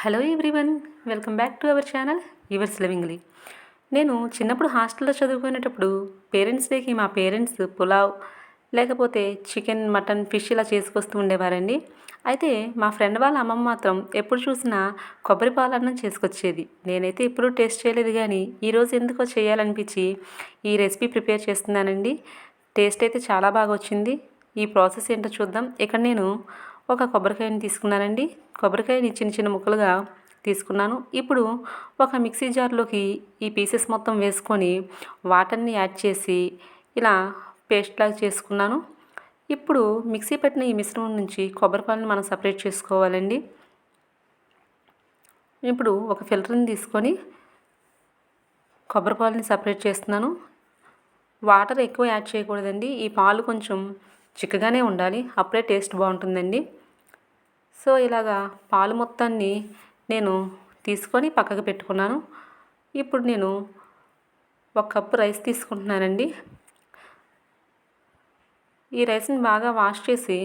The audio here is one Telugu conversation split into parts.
Hello everyone, welcome back to our channel yours livingly. నేను చిన్నప్పుడు హాస్టల్లో చదువుకునేటప్పుడు పేరెంట్స్ డేకి మా పేరెంట్స్ పులావ్ లేకపోతే చికెన్, మటన్, ఫిష్ ఇలా చేసుకొస్తూ ఉండేవారండి. అయితే మా ఫ్రెండ్ వాళ్ళ అమ్మమ్మ మాత్రం ఎప్పుడు చూసినా కొబ్బరి పాలన్నం చేసుకొచ్చేది. నేనైతే ఎప్పుడూ టేస్ట్ చేయలేదు, కానీ ఈరోజు ఎందుకో చేయాలనిపించి ఈ రెసిపీ ప్రిపేర్ చేస్తున్నానండి. టేస్ట్ అయితే చాలా బాగా వచ్చింది. ఈ ప్రాసెస్ ఏంటో చూద్దాం. ఇక్కడ నేను ఒక కొబ్బరికాయని తీసుకున్నానండి. కొబ్బరికాయని చిన్న చిన్న ముక్కలుగా తీసుకున్నాను. ఇప్పుడు ఒక మిక్సీ జార్లోకి ఈ పీసెస్ మొత్తం వేసుకొని వాటర్ని యాడ్ చేసి ఇలా పేస్ట్ లాగా చేసుకున్నాను. ఇప్పుడు మిక్సీ పెట్టిన ఈ మిశ్రమం నుంచి కొబ్బరి పాలని మనం సపరేట్ చేసుకోవాలండి. ఇప్పుడు ఒక ఫిల్టర్ని తీసుకొని కొబ్బరి పాలని సపరేట్ చేస్తున్నాను. వాటర్ ఎక్కువ యాడ్ చేయకూడదండి. ఈ పాలు కొంచెం చిక్కగానే ఉండాలి, అప్పుడే టేస్ట్ బాగుంటుందండి. సో ఇలాగా పాలు మొత్తాన్ని నేను తీసుకొని పక్కకు పెట్టుకున్నాను. ఇప్పుడు నేను ఒక కప్పు రైస్ తీసుకుంటున్నానండి. ఈ రైస్ని బాగా వాష్ చేసి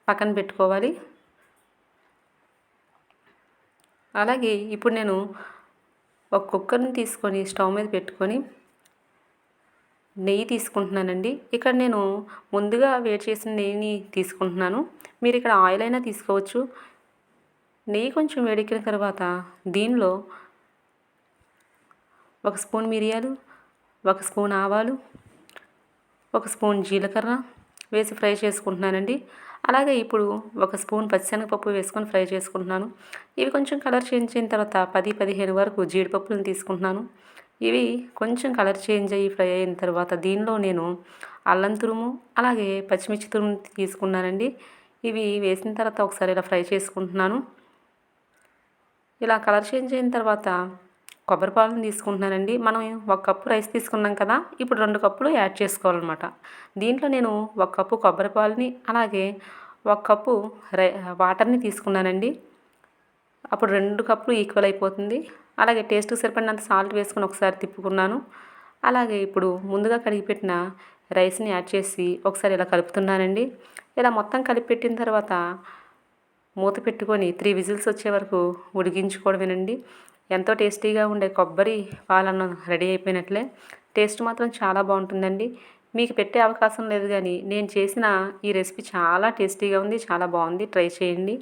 పక్కన పెట్టుకోవాలి. అలాగే ఇప్పుడు నేను ఒక కుక్కర్ని తీసుకొని స్టవ్ మీద పెట్టుకొని నెయ్యి తీసుకుంటున్నానండి. ఇక్కడ నేను ముందుగా వేడి చేసిన నెయ్యిని తీసుకుంటున్నాను. మీరు ఇక్కడ ఆయిల్ అయినా తీసుకోవచ్చు. నెయ్యి కొంచెం వేడెక్కిన తర్వాత దీనిలో ఒక స్పూన్ మిరియాలు, ఒక స్పూన్ ఆవాలు, ఒక స్పూన్ జీలకర్ర వేసి ఫ్రై చేసుకుంటున్నానండి. అలాగే ఇప్పుడు ఒక స్పూన్ పచ్చిశనగపప్పు వేసుకొని ఫ్రై చేసుకుంటున్నాను. ఇవి కొంచెం కలర్ చేంజ్ అయిన తర్వాత 10-15 వరకు జీడిపప్పులను తీసుకుంటున్నాను. ఇవి కొంచెం కలర్ చేంజ్ అయ్యి ఫ్రై అయిన తర్వాత దీనిలో నేను అల్లం తురుము అలాగే పచ్చిమిర్చి తురుము తీసుకున్నానండి. ఇవి వేసిన తర్వాత ఒకసారి ఇలా ఫ్రై చేసుకుంటున్నాను. ఇలా కలర్ చేంజ్ అయిన తర్వాత కొబ్బరి పాలను తీసుకుంటున్నానండి. మనం ఒక కప్పు రైస్ తీసుకున్నాం కదా, ఇప్పుడు 2 కప్పులు యాడ్ చేసుకోవాలన్నమాట. దీంట్లో నేను ఒక కప్పు కొబ్బరి పాలని అలాగే ఒక కప్పు వాటర్ని తీసుకున్నానండి. అప్పుడు 2 కప్పులు ఈక్వల్ అయిపోతుంది. అలాగే టేస్ట్కి సరిపడినంత సాల్ట్ వేసుకొని ఒకసారి తిప్పుకున్నాను. అలాగే ఇప్పుడు ముందుగా కడిగిపెట్టిన రైస్ని యాడ్ చేసి ఒకసారి ఇలా కలుపుతున్నానండి. ఇలా మొత్తం కలిపి పెట్టిన తర్వాత మూత పెట్టుకొని 3 విజిల్స్ వచ్చే వరకు ఉడికించుకోవడమేనండి. ఎంతో టేస్టీగా ఉండే కొబ్బరి పాలన్నం రెడీ అయిపోయినట్లే. టేస్ట్ మాత్రం చాలా బాగుంటుందండి. మీకు పెట్టే అవకాశం లేదు, కానీ నేను చేసిన ఈ రెసిపీ చాలా టేస్టీగా ఉంది, చాలా బాగుంది. ట్రై చేయండి.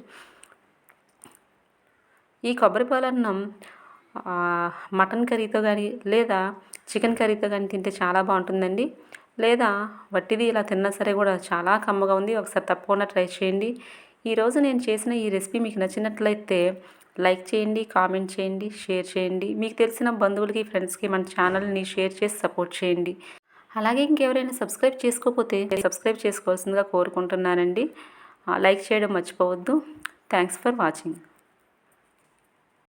ఈ కొబ్బరి పాలన్నం మటన్ కర్రీతో కానీ లేదా చికెన్ కర్రీతో కానీ తింటే చాలా బాగుంటుందండి. లేదా వట్టిది ఇలా తిన్నా సరే కూడా చాలా కమ్మగా ఉంది. ఒకసారి తప్పకుండా ట్రై చేయండి. ఈరోజు నేను చేసిన ఈ రెసిపీ మీకు నచ్చినట్లయితే లైక్ చేయండి, కామెంట్ చేయండి, షేర్ చేయండి. మీకు తెలిసిన బంధువులకి, ఫ్రెండ్స్కి మన ఛానల్ని షేర్ చేసి సపోర్ట్ చేయండి. అలాగే ఇంకెవరైనా సబ్స్క్రైబ్ చేసుకోకపోతే సబ్స్క్రైబ్ చేసుకోవాల్సిందిగా కోరుకుంటున్నానండి. లైక్ చేయడం మర్చిపోవద్దు. Thanks for watching.